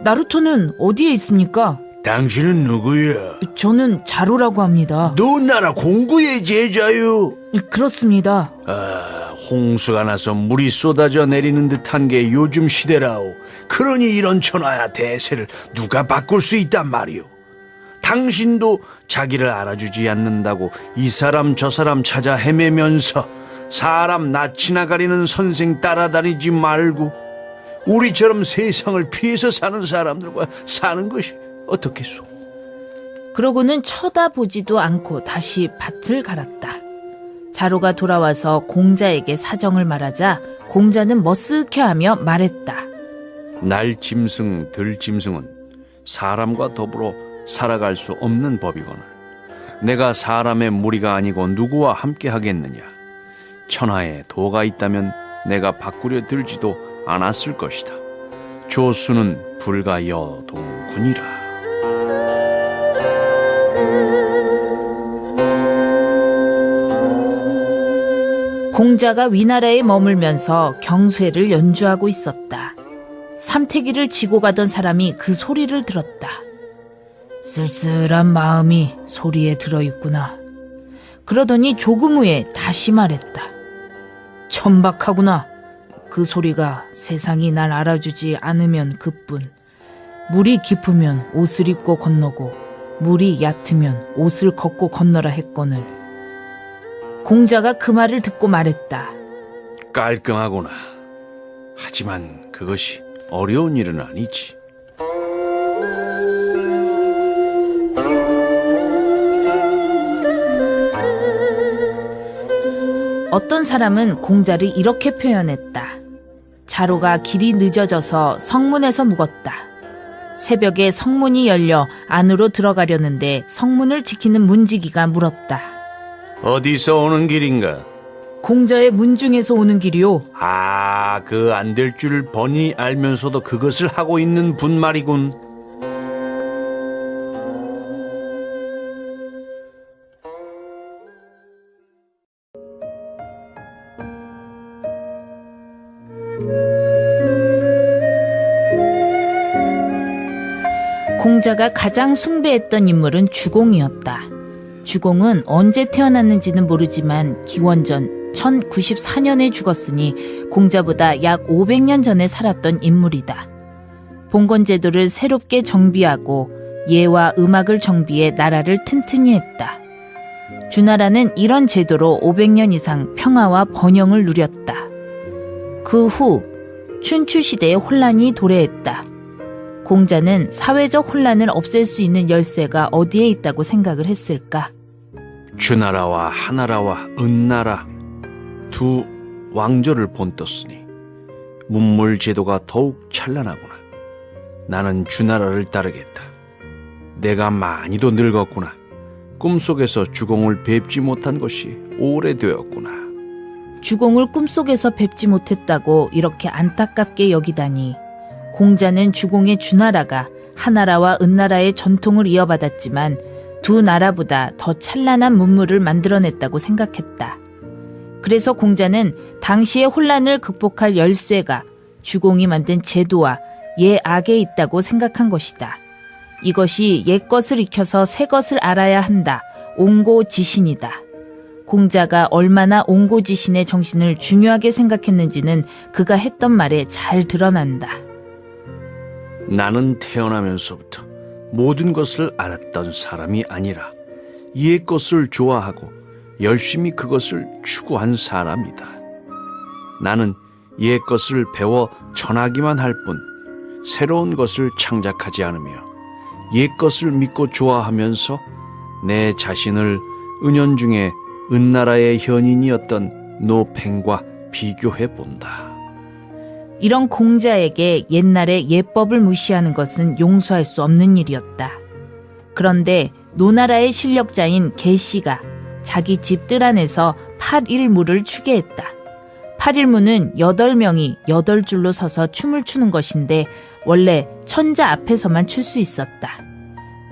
나루토는 어디에 있습니까? 당신은 누구야? 저는 자루라고 합니다. 노나라 공구의 제자요? 그렇습니다. 홍수가 나서 물이 쏟아져 내리는 듯한 게 요즘 시대라오. 그러니 이런 천하야 대세를 누가 바꿀 수 있단 말이오. 당신도 자기를 알아주지 않는다고 이 사람 저 사람 찾아 헤매면서 사람 낯이나 가리는 선생 따라다니지 말고 우리처럼 세상을 피해서 사는 사람들과 사는 것이 어떻겠소? 그러고는 쳐다보지도 않고 다시 밭을 갈았다. 자루가 돌아와서 공자에게 사정을 말하자 공자는 머쓱해하며 말했다. 날짐승 들짐승은 사람과 더불어 살아갈 수 없는 법이거늘 내가 사람의 무리가 아니고 누구와 함께 하겠느냐. 천하에 도가 있다면 내가 바꾸려 들지도 않았을 것이다. 조수는 불가 여동군이라. 공자가 위나라에 머물면서 경쇠를 연주하고 있었다. 삼태기를 지고 가던 사람이 그 소리를 들었다. 쓸쓸한 마음이 소리에 들어있구나. 그러더니 조금 후에 다시 말했다. 천박하구나. 그 소리가 세상이 날 알아주지 않으면 그뿐. 물이 깊으면 옷을 입고 건너고 물이 얕으면 옷을 걷고 건너라 했거늘. 공자가 그 말을 듣고 말했다. 깔끔하구나. 하지만 그것이 어려운 일은 아니지. 어떤 사람은 공자를 이렇게 표현했다. 자루가 길이 늦어져서 성문에서 묵었다. 새벽에 성문이 열려 안으로 들어가려는데 성문을 지키는 문지기가 물었다. 어디서 오는 길인가? 공자의 문중에서 오는 길이요. 아, 그 안 될 줄 뻔히 알면서도 그것을 하고 있는 분 말이군. 공자가 가장 숭배했던 인물은 주공이었다. 주공은 언제 태어났는지는 모르지만 기원전 1094년에 죽었으니 공자보다 약 500년 전에 살았던 인물이다. 봉건제도를 새롭게 정비하고 예와 음악을 정비해 나라를 튼튼히 했다. 주나라는 이런 제도로 500년 이상 평화와 번영을 누렸다. 그 후 춘추시대의 혼란이 도래했다. 공자는 사회적 혼란을 없앨 수 있는 열쇠가 어디에 있다고 생각을 했을까? 주나라와 하나라와 은나라 두 왕조를 본떴으니 문물 제도가 더욱 찬란하구나. 나는 주나라를 따르겠다. 내가 많이도 늙었구나. 꿈속에서 주공을 뵙지 못한 것이 오래되었구나. 주공을 꿈속에서 뵙지 못했다고 이렇게 안타깝게 여기다니. 공자는 주공의 주나라가 하나라와 은나라의 전통을 이어받았지만 두 나라보다 더 찬란한 문물을 만들어냈다고 생각했다. 그래서 공자는 당시의 혼란을 극복할 열쇠가 주공이 만든 제도와 예악에 있다고 생각한 것이다. 이것이 옛것을 익혀서 새것을 알아야 한다. 옹고지신이다. 공자가 얼마나 옹고지신의 정신을 중요하게 생각했는지는 그가 했던 말에 잘 드러난다. 나는 태어나면서부터 모든 것을 알았던 사람이 아니라 옛 것을 좋아하고 열심히 그것을 추구한 사람이다. 나는 옛 것을 배워 전하기만 할 뿐 새로운 것을 창작하지 않으며 옛 것을 믿고 좋아하면서 내 자신을 은연중에 은나라의 현인이었던 노팽과 비교해 본다. 이런 공자에게 옛날의 예법을 무시하는 것은 용서할 수 없는 일이었다. 그런데 노나라의 실력자인 계씨가 자기 집들 안에서 8일무를 추게 했다. 8일무는 8명이 8줄로 서서 춤을 추는 것인데 원래 천자 앞에서만 출 수 있었다.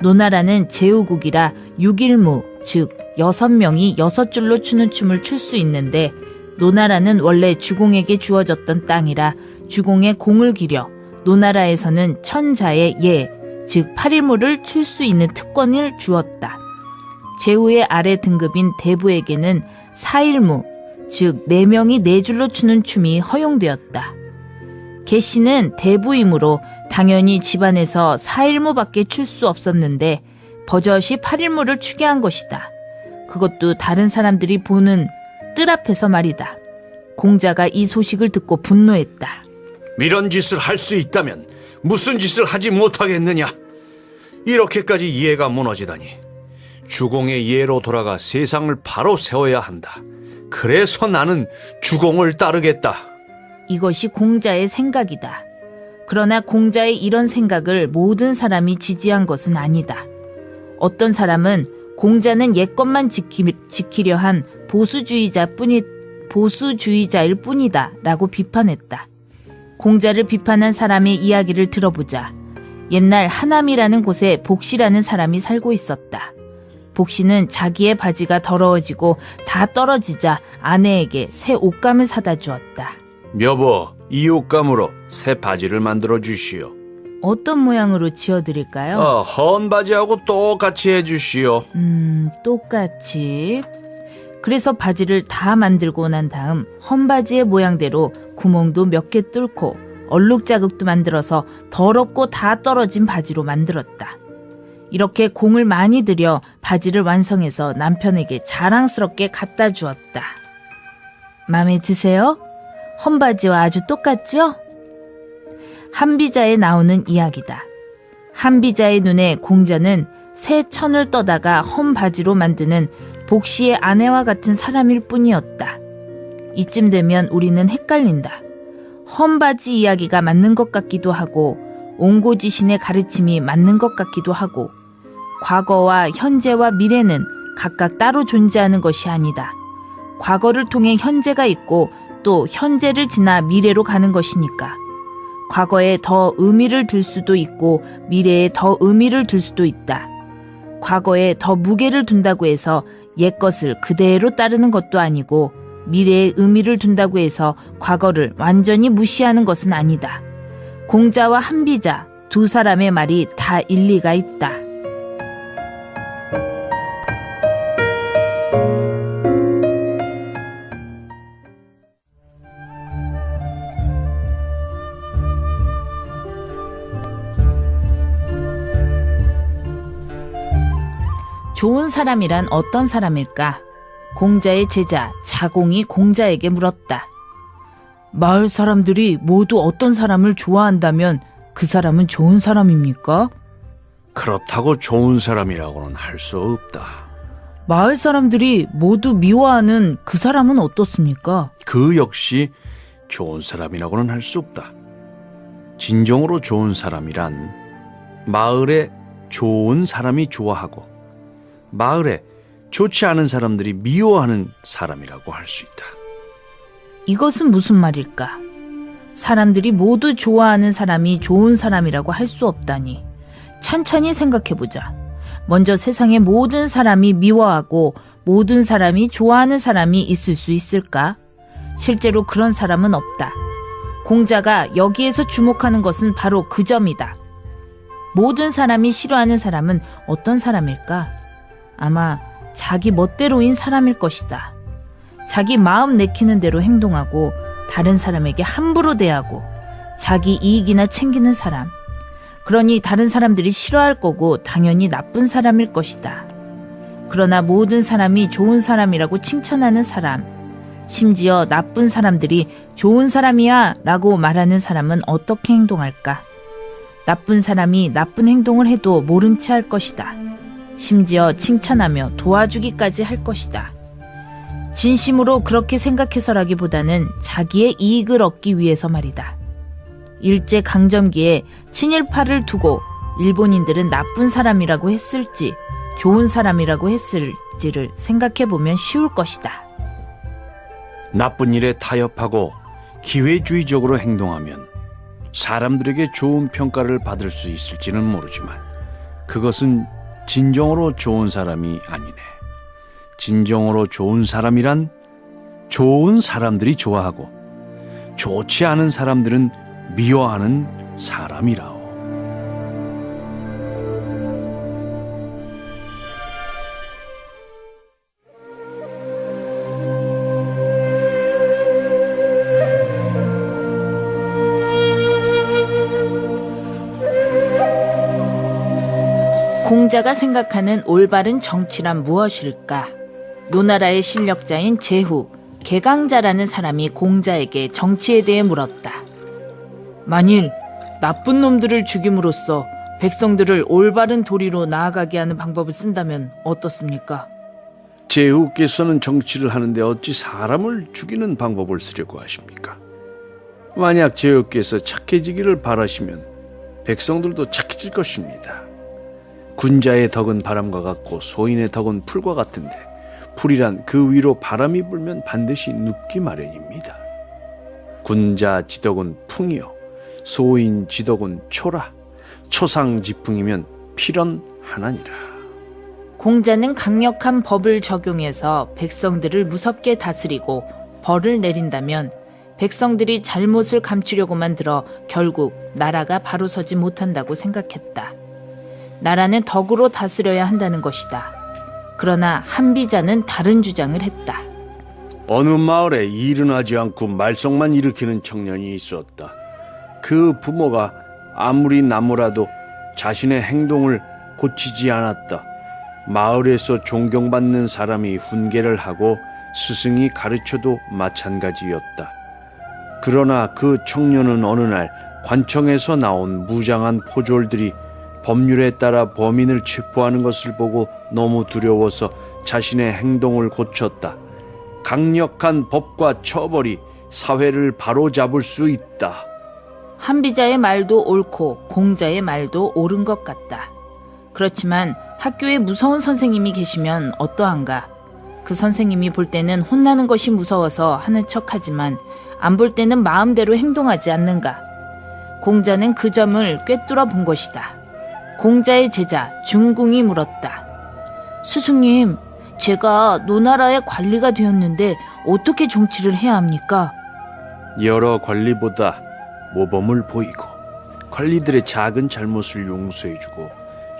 노나라는 제후국이라 6일무, 즉 6명이 6줄로 추는 춤을 출 수 있는데 노나라는 원래 주공에게 주어졌던 땅이라 주공의 공을 기려 노나라에서는 천자의 예, 즉 8일무를 출 수 있는 특권을 주었다. 제후의 아래 등급인 대부에게는 4일무, 즉 4명이 4줄로 추는 춤이 허용되었다. 계씨는 대부이므로 당연히 집안에서 4일무밖에 출 수 없었는데 버젓이 8일무를 추게 한 것이다. 그것도 다른 사람들이 보는 뜰 앞에서 말이다. 공자가 이 소식을 듣고 분노했다. 이런 짓을 할 수 있다면 무슨 짓을 하지 못하겠느냐? 이렇게까지 이해가 무너지다니. 주공의 예로 돌아가 세상을 바로 세워야 한다. 그래서 나는 주공을 따르겠다. 이것이 공자의 생각이다. 그러나 공자의 이런 생각을 모든 사람이 지지한 것은 아니다. 어떤 사람은 공자는 옛것만 지키려 한 보수주의자일 뿐이다 라고 비판했다. 공자를 비판한 사람의 이야기를 들어보자. 옛날 하남이라는 곳에 복시라는 사람이 살고 있었다. 복시는 자기의 바지가 더러워지고 다 떨어지자 아내에게 새 옷감을 사다 주었다. 여보, 이 옷감으로 새 바지를 만들어 주시오. 어떤 모양으로 지어드릴까요? 헌 바지하고 똑같이 해주시오. 똑같이. 그래서 바지를 다 만들고 난 다음 헌바지의 모양대로 구멍도 몇 개 뚫고 얼룩 자국도 만들어서 더럽고 다 떨어진 바지로 만들었다. 이렇게 공을 많이 들여 바지를 완성해서 남편에게 자랑스럽게 갖다 주었다. 마음에 드세요? 헌바지와 아주 똑같죠? 한비자에 나오는 이야기다. 한비자의 눈에 공자는 새 천을 떠다가 헌바지로 만드는 복시의 아내와 같은 사람일 뿐이었다. 이쯤 되면 우리는 헷갈린다. 헌바지 이야기가 맞는 것 같기도 하고 옹고지신의 가르침이 맞는 것 같기도 하고 과거와 현재와 미래는 각각 따로 존재하는 것이 아니다. 과거를 통해 현재가 있고 또 현재를 지나 미래로 가는 것이니까 과거에 더 의미를 둘 수도 있고 미래에 더 의미를 둘 수도 있다. 과거에 더 무게를 둔다고 해서 옛 것을 그대로 따르는 것도 아니고 미래에 의미를 둔다고 해서 과거를 완전히 무시하는 것은 아니다. 공자와 한비자 두 사람의 말이 다 일리가 있다. 좋은 사람이란 어떤 사람일까? 공자의 제자 자공이 공자에게 물었다. 마을 사람들이 모두 어떤 사람을 좋아한다면 그 사람은 좋은 사람입니까? 그렇다고 좋은 사람이라고는 할 수 없다. 마을 사람들이 모두 미워하는 그 사람은 어떻습니까? 그 역시 좋은 사람이라고는 할 수 없다. 진정으로 좋은 사람이란 마을에 좋은 사람이 좋아하고 마을에 좋지 않은 사람들이 미워하는 사람이라고 할 수 있다. 이것은 무슨 말일까? 사람들이 모두 좋아하는 사람이 좋은 사람이라고 할 수 없다니. 찬찬히 생각해보자. 먼저 세상의 모든 사람이 미워하고 모든 사람이 좋아하는 사람이 있을 수 있을까? 실제로 그런 사람은 없다. 공자가 여기에서 주목하는 것은 바로 그 점이다. 모든 사람이 싫어하는 사람은 어떤 사람일까? 아마 자기 멋대로인 사람일 것이다. 자기 마음 내키는 대로 행동하고 다른 사람에게 함부로 대하고 자기 이익이나 챙기는 사람. 그러니 다른 사람들이 싫어할 거고 당연히 나쁜 사람일 것이다. 그러나 모든 사람이 좋은 사람이라고 칭찬하는 사람, 심지어 나쁜 사람들이 좋은 사람이야 라고 말하는 사람은 어떻게 행동할까? 나쁜 사람이 나쁜 행동을 해도 모른 채 할 것이다. 심지어 칭찬하며 도와주기까지 할 것이다. 진심으로 그렇게 생각해서라기보다는 자기의 이익을 얻기 위해서 말이다. 일제강점기에 친일파를 두고 일본인들은 나쁜 사람이라고 했을지 좋은 사람이라고 했을지를 생각해보면 쉬울 것이다. 나쁜 일에 타협하고 기회주의적으로 행동하면 사람들에게 좋은 평가를 받을 수 있을지는 모르지만 그것은 진정으로 좋은 사람이 아니네. 진정으로 좋은 사람이란 좋은 사람들이 좋아하고 좋지 않은 사람들은 미워하는 사람이라오. 공자가 생각하는 올바른 정치란 무엇일까? 노나라의 실력자인 제후, 개강자라는 사람이 공자에게 정치에 대해 물었다. 만일 나쁜 놈들을 죽임으로써 백성들을 올바른 도리로 나아가게 하는 방법을 쓴다면 어떻습니까? 제후께서는 정치를 하는데 어찌 사람을 죽이는 방법을 쓰려고 하십니까? 만약 제후께서 착해지기를 바라시면 백성들도 착해질 것입니다. 군자의 덕은 바람과 같고 소인의 덕은 풀과 같은데 풀이란 그 위로 바람이 불면 반드시 눕기 마련입니다. 군자 지덕은 풍이요 소인 지덕은 초라. 초상지풍이면 필연하나니라. 공자는 강력한 법을 적용해서 백성들을 무섭게 다스리고 벌을 내린다면 백성들이 잘못을 감추려고만 들어 결국 나라가 바로 서지 못한다고 생각했다. 나라는 덕으로 다스려야 한다는 것이다. 그러나 한비자는 다른 주장을 했다. 어느 마을에 일은 하지 않고 말썽만 일으키는 청년이 있었다. 그 부모가 아무리 나무라도 자신의 행동을 고치지 않았다. 마을에서 존경받는 사람이 훈계를 하고 스승이 가르쳐도 마찬가지였다. 그러나 그 청년은 어느 날 관청에서 나온 무장한 포졸들이 법률에 따라 범인을 체포하는 것을 보고 너무 두려워서 자신의 행동을 고쳤다. 강력한 법과 처벌이 사회를 바로잡을 수 있다. 한비자의 말도 옳고 공자의 말도 옳은 것 같다. 그렇지만 학교에 무서운 선생님이 계시면 어떠한가? 그 선생님이 볼 때는 혼나는 것이 무서워서 하는 척하지만 안 볼 때는 마음대로 행동하지 않는가. 공자는 그 점을 꿰뚫어 본 것이다. 공자의 제자 중궁이 물었다. 스승님, 제가 노나라의 관리가 되었는데 어떻게 정치를 해야 합니까? 여러 관리보다 모범을 보이고 관리들의 작은 잘못을 용서해주고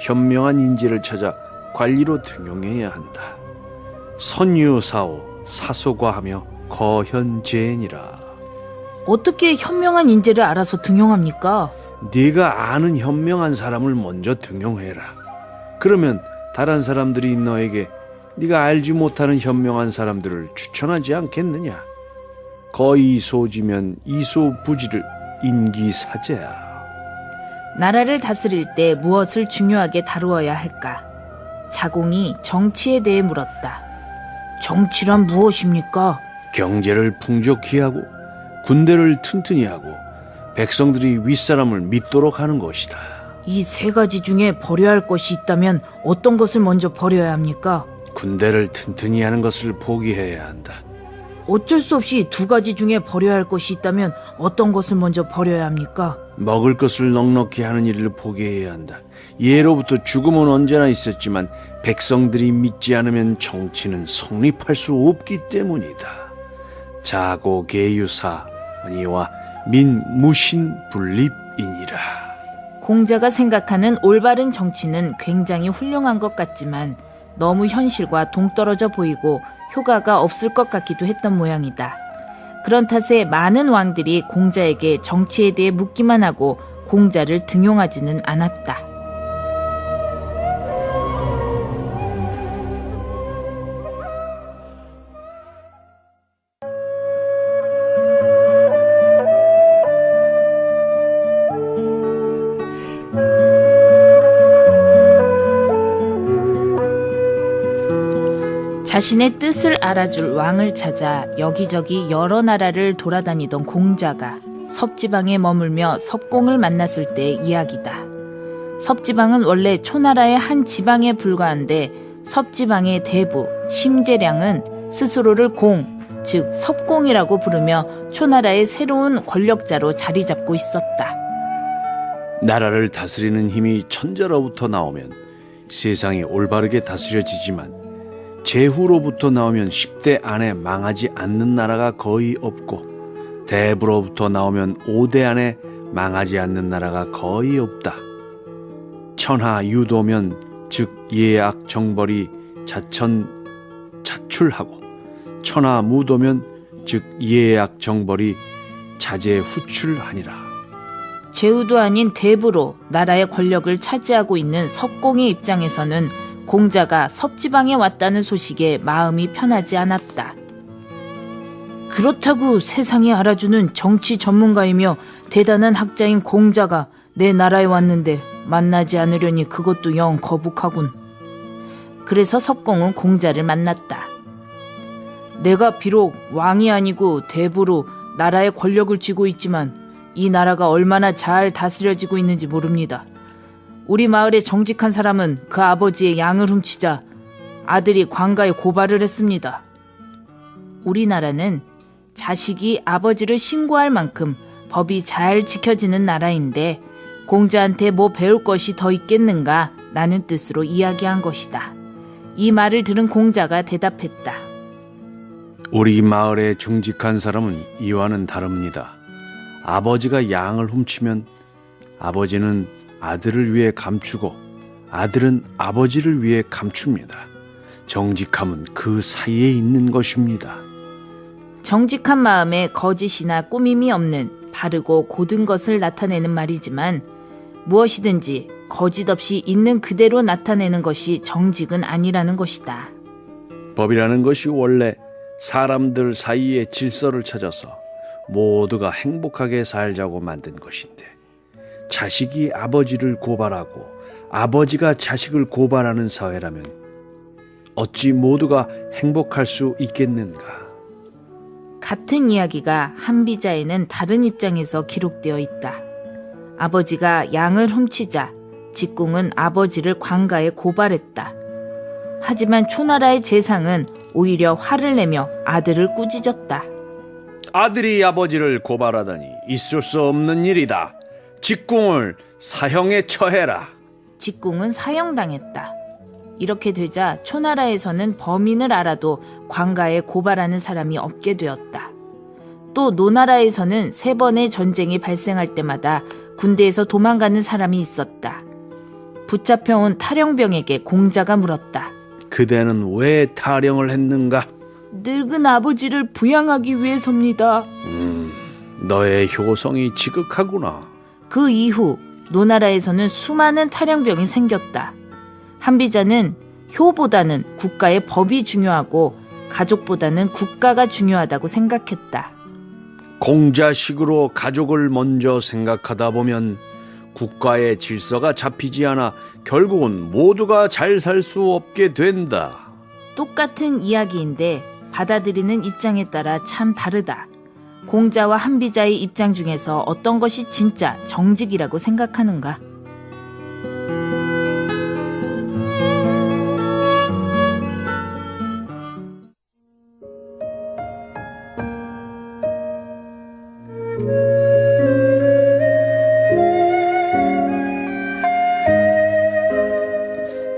현명한 인재를 찾아 관리로 등용해야 한다. 선유사오 사소과하며 거현재니라. 어떻게 현명한 인재를 알아서 등용합니까? 네가 아는 현명한 사람을 먼저 등용해라. 그러면 다른 사람들이 너에게 네가 알지 못하는 현명한 사람들을 추천하지 않겠느냐. 거이소지면 이소부지를 인기사제야. 나라를 다스릴 때 무엇을 중요하게 다루어야 할까? 자공이 정치에 대해 물었다. 정치란 무엇입니까? 경제를 풍족히 하고 군대를 튼튼히 하고 백성들이 윗사람을 믿도록 하는 것이다. 이 세 가지 중에 버려야 할 것이 있다면 어떤 것을 먼저 버려야 합니까? 군대를 튼튼히 하는 것을 포기해야 한다. 어쩔 수 없이 두 가지 중에 버려야 할 것이 있다면 어떤 것을 먼저 버려야 합니까? 먹을 것을 넉넉히 하는 일을 포기해야 한다. 예로부터 죽음은 언제나 있었지만 백성들이 믿지 않으면 정치는 성립할 수 없기 때문이다. 자고계유사 아니와 민무신분립이니라. 공자가 생각하는 올바른 정치는 굉장히 훌륭한 것 같지만 너무 현실과 동떨어져 보이고 효과가 없을 것 같기도 했던 모양이다. 그런 탓에 많은 왕들이 공자에게 정치에 대해 묻기만 하고 공자를 등용하지는 않았다. 자신의 뜻을 알아줄 왕을 찾아 여기저기 여러 나라를 돌아다니던 공자가 섭지방에 머물며 섭공을 만났을 때의 이야기다. 섭지방은 원래 초나라의 한 지방에 불과한데 섭지방의 대부 심재량은 스스로를 공, 즉 섭공이라고 부르며 초나라의 새로운 권력자로 자리 잡고 있었다. 나라를 다스리는 힘이 천자로부터 나오면 세상이 올바르게 다스려지지만 제후로부터 나오면 10대 안에 망하지 않는 나라가 거의 없고 대부로부터 나오면 5대 안에 망하지 않는 나라가 거의 없다. 천하유도면 즉 예악 정벌이 자천자출하고 천하무도면 즉 예악 정벌이 자제후출하니라. 제후도 아닌 대부로 나라의 권력을 차지하고 있는 섭공의 입장에서는 공자가 섭지방에 왔다는 소식에 마음이 편하지 않았다. 그렇다고 세상이 알아주는 정치 전문가이며 대단한 학자인 공자가 내 나라에 왔는데 만나지 않으려니 그것도 영 거북하군. 그래서 섭공은 공자를 만났다. 내가 비록 왕이 아니고 대부로 나라의 권력을 쥐고 있지만 이 나라가 얼마나 잘 다스려지고 있는지 모릅니다. 우리 마을의 정직한 사람은 그 아버지의 양을 훔치자 아들이 관가에 고발을 했습니다. 우리나라는 자식이 아버지를 신고할 만큼 법이 잘 지켜지는 나라인데 공자한테 뭐 배울 것이 더 있겠는가 라는 뜻으로 이야기한 것이다. 이 말을 들은 공자가 대답했다. 우리 마을의 정직한 사람은 이와는 다릅니다. 아버지가 양을 훔치면 아버지는 아들을 위해 감추고 아들은 아버지를 위해 감춥니다. 정직함은 그 사이에 있는 것입니다. 정직한 마음에 거짓이나 꾸밈이 없는 바르고 고든 것을 나타내는 말이지만 무엇이든지 거짓 없이 있는 그대로 나타내는 것이 정직은 아니라는 것이다. 법이라는 것이 원래 사람들 사이에 질서를 찾아서 모두가 행복하게 살자고 만든 것인데 자식이 아버지를 고발하고 아버지가 자식을 고발하는 사회라면 어찌 모두가 행복할 수 있겠는가? 같은 이야기가 한비자에는 다른 입장에서 기록되어 있다. 아버지가 양을 훔치자 직궁은 아버지를 관가에 고발했다. 하지만 초나라의 재상은 오히려 화를 내며 아들을 꾸짖었다. 아들이 아버지를 고발하다니 있을 수 없는 일이다. 직궁을 사형에 처해라. 직궁은 사형당했다. 이렇게 되자 초나라에서는 범인을 알아도 관가에 고발하는 사람이 없게 되었다. 또 노나라에서는 3번의 전쟁이 발생할 때마다 군대에서 도망가는 사람이 있었다. 붙잡혀온 탈영병에게 공자가 물었다. 그대는 왜 탈영을 했는가? 늙은 아버지를 부양하기 위해서입니다. 너의 효성이 지극하구나. 그 이후 노나라에서는 수많은 탈영병이 생겼다. 한비자는 효보다는 국가의 법이 중요하고 가족보다는 국가가 중요하다고 생각했다. 공자식으로 가족을 먼저 생각하다 보면 국가의 질서가 잡히지 않아 결국은 모두가 잘 살 수 없게 된다. 똑같은 이야기인데 받아들이는 입장에 따라 참 다르다. 공자와 한비자의 입장 중에서 어떤 것이 진짜 정직이라고 생각하는가?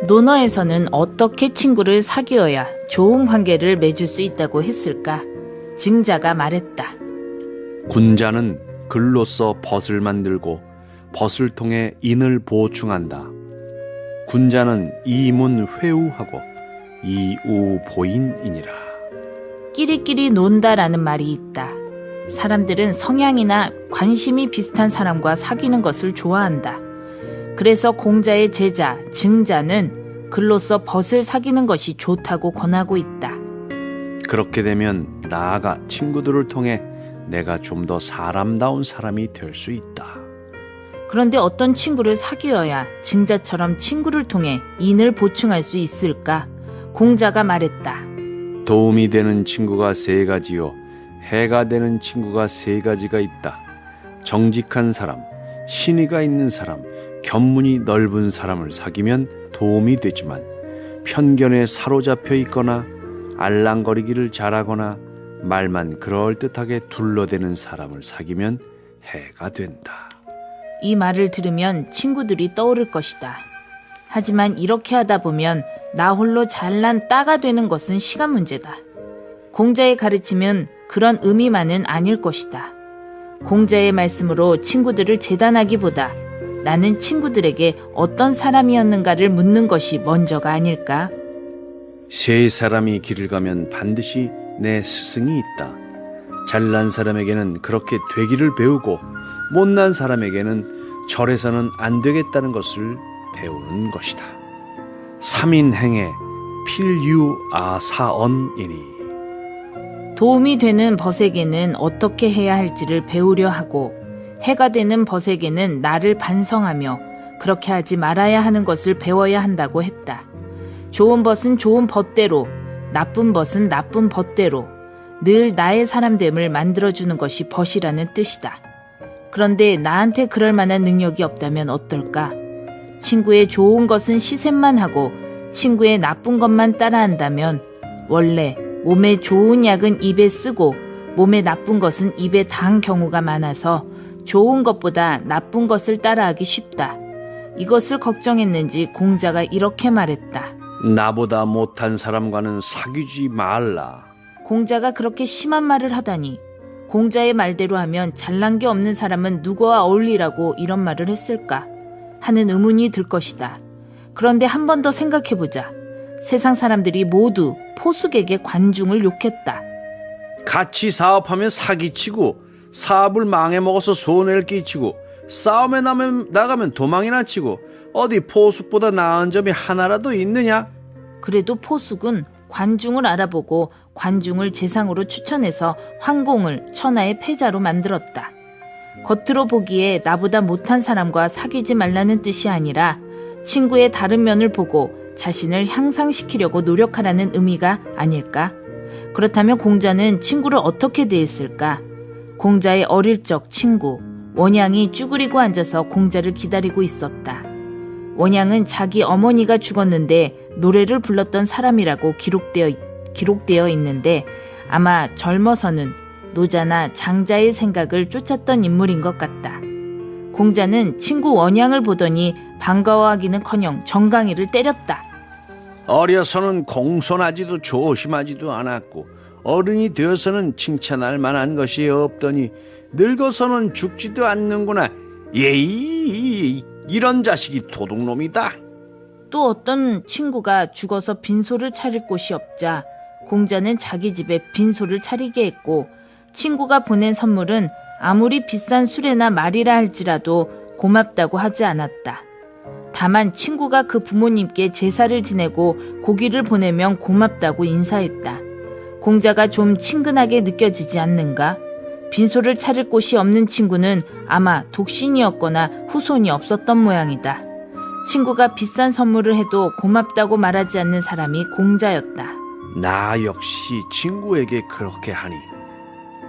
논어에서는 어떻게 친구를 사귀어야 좋은 관계를 맺을 수 있다고 했을까? 증자가 말했다. 군자는 글로써 벗을 만들고 벗을 통해 인을 보충한다. 군자는 이문회우하고 이우보인이니라. 끼리끼리 논다라는 말이 있다. 사람들은 성향이나 관심이 비슷한 사람과 사귀는 것을 좋아한다. 그래서 공자의 제자 증자는 글로써 벗을 사귀는 것이 좋다고 권하고 있다. 그렇게 되면 나아가 친구들을 통해 내가 좀 더 사람다운 사람이 될 수 있다. 그런데 어떤 친구를 사귀어야 증자처럼 친구를 통해 인을 보충할 수 있을까? 공자가 말했다. 도움이 되는 친구가 3가지요. 해가 되는 친구가 3가지가 있다. 정직한 사람, 신의가 있는 사람, 견문이 넓은 사람을 사귀면 도움이 되지만 편견에 사로잡혀 있거나 알랑거리기를 잘하거나 말만 그럴듯하게 둘러대는 사람을 사귀면 해가 된다. 이 말을 들으면 친구들이 떠오를 것이다. 하지만 이렇게 하다 보면 나 홀로 잘난 따가 되는 것은 시간 문제다. 공자의 가르침은 그런 의미만은 아닐 것이다. 공자의 말씀으로 친구들을 재단하기보다 나는 친구들에게 어떤 사람이었는가를 묻는 것이 먼저가 아닐까? 3사람이 길을 가면 반드시 내 스승이 있다. 잘난 사람에게는 그렇게 되기를 배우고 못난 사람에게는 저래서는 안 되겠다는 것을 배우는 것이다. 3인행의 필유아사언이니. 도움이 되는 벗에게는 어떻게 해야 할지를 배우려 하고 해가 되는 벗에게는 나를 반성하며 그렇게 하지 말아야 하는 것을 배워야 한다고 했다. 좋은 벗은 좋은 벗대로, 나쁜 벗은 나쁜 벗대로 늘 나의 사람됨을 만들어주는 것이 벗이라는 뜻이다. 그런데 나한테 그럴 만한 능력이 없다면 어떨까? 친구의 좋은 것은 시샘만 하고 친구의 나쁜 것만 따라한다면 원래 몸에 좋은 약은 입에 쓰고 몸에 나쁜 것은 입에 단 경우가 많아서 좋은 것보다 나쁜 것을 따라하기 쉽다. 이것을 걱정했는지 공자가 이렇게 말했다. 나보다 못한 사람과는 사귀지 말라. 공자가 그렇게 심한 말을 하다니 공자의 말대로 하면 잘난 게 없는 사람은 누구와 어울리라고 이런 말을 했을까 하는 의문이 들 것이다. 그런데 한 번 더 생각해보자. 세상 사람들이 모두 포숙에게 관중을 욕했다. 같이 사업하면 사기치고 사업을 망해먹어서 손해를 끼치고 싸움에 나가면 도망이나 치고 어디 포숙보다 나은 점이 하나라도 있느냐? 그래도 포숙은 관중을 알아보고 관중을 재상으로 추천해서 황공을 천하의 패자로 만들었다. 겉으로 보기에 나보다 못한 사람과 사귀지 말라는 뜻이 아니라 친구의 다른 면을 보고 자신을 향상시키려고 노력하라는 의미가 아닐까? 그렇다면 공자는 친구를 어떻게 대했을까? 공자의 어릴 적 친구 원양이 쭈그리고 앉아서 공자를 기다리고 있었다. 원양은 자기 어머니가 죽었는데 노래를 불렀던 사람이라고 기록되어 기록되어 있는데 아마 젊어서는 노자나 장자의 생각을 쫓았던 인물인 것 같다. 공자는 친구 원양을 보더니 반가워하기는커녕 정강이를 때렸다. 어려서는 공손하지도 조심하지도 않았고 어른이 되어서는 칭찬할 만한 것이 없더니 늙어서는 죽지도 않는구나. 예이, 이런 자식이 도둑놈이다. 또 어떤 친구가 죽어서 빈소를 차릴 곳이 없자 공자는 자기 집에 빈소를 차리게 했고, 친구가 보낸 선물은 아무리 비싼 수레나 말이라 할지라도 고맙다고 하지 않았다. 다만 친구가 그 부모님께 제사를 지내고 고기를 보내면 고맙다고 인사했다. 공자가 좀 친근하게 느껴지지 않는가? 빈소를 차릴 곳이 없는 친구는 아마 독신이었거나 후손이 없었던 모양이다. 친구가 비싼 선물을 해도 고맙다고 말하지 않는 사람이 공자였다. 나 역시 친구에게 그렇게 하니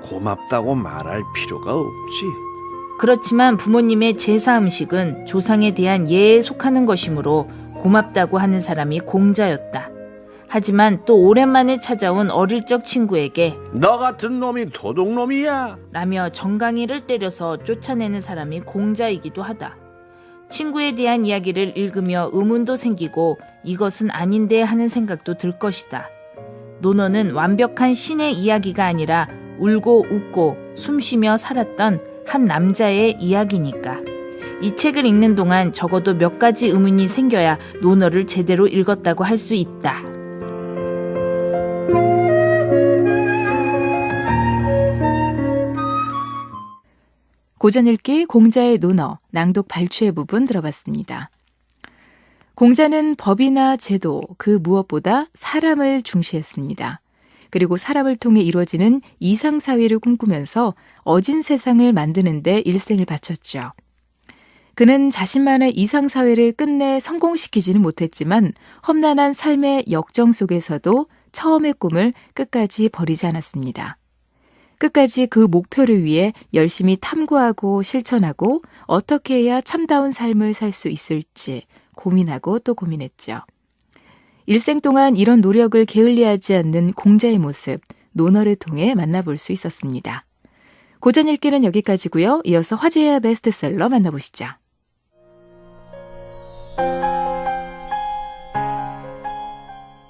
고맙다고 말할 필요가 없지. 그렇지만 부모님의 제사 음식은 조상에 대한 예에 속하는 것이므로 고맙다고 하는 사람이 공자였다. 하지만 또 오랜만에 찾아온 어릴 적 친구에게 너 같은 놈이 도둑놈이야 라며 정강이를 때려서 쫓아내는 사람이 공자이기도 하다. 친구에 대한 이야기를 읽으며 의문도 생기고 이것은 아닌데 하는 생각도 들 것이다. 논어는 완벽한 신의 이야기가 아니라 울고 웃고 숨쉬며 살았던 한 남자의 이야기니까. 이 책을 읽는 동안 적어도 몇 가지 의문이 생겨야 논어를 제대로 읽었다고 할 수 있다. 고전 읽기 공자의 논어, 낭독 발췌 부분 들어봤습니다. 공자는 법이나 제도, 그 무엇보다 사람을 중시했습니다. 그리고 사람을 통해 이루어지는 이상사회를 꿈꾸면서 어진 세상을 만드는 데 일생을 바쳤죠. 그는 자신만의 이상사회를 끝내 성공시키지는 못했지만 험난한 삶의 역정 속에서도 처음의 꿈을 끝까지 버리지 않았습니다. 끝까지 그 목표를 위해 열심히 탐구하고 실천하고 어떻게 해야 참다운 삶을 살 수 있을지 고민하고 또 고민했죠. 일생 동안 이런 노력을 게을리하지 않는 공자의 모습, 논어를 통해 만나볼 수 있었습니다. 고전 읽기는 여기까지고요. 이어서 화제의 베스트셀러 만나보시죠.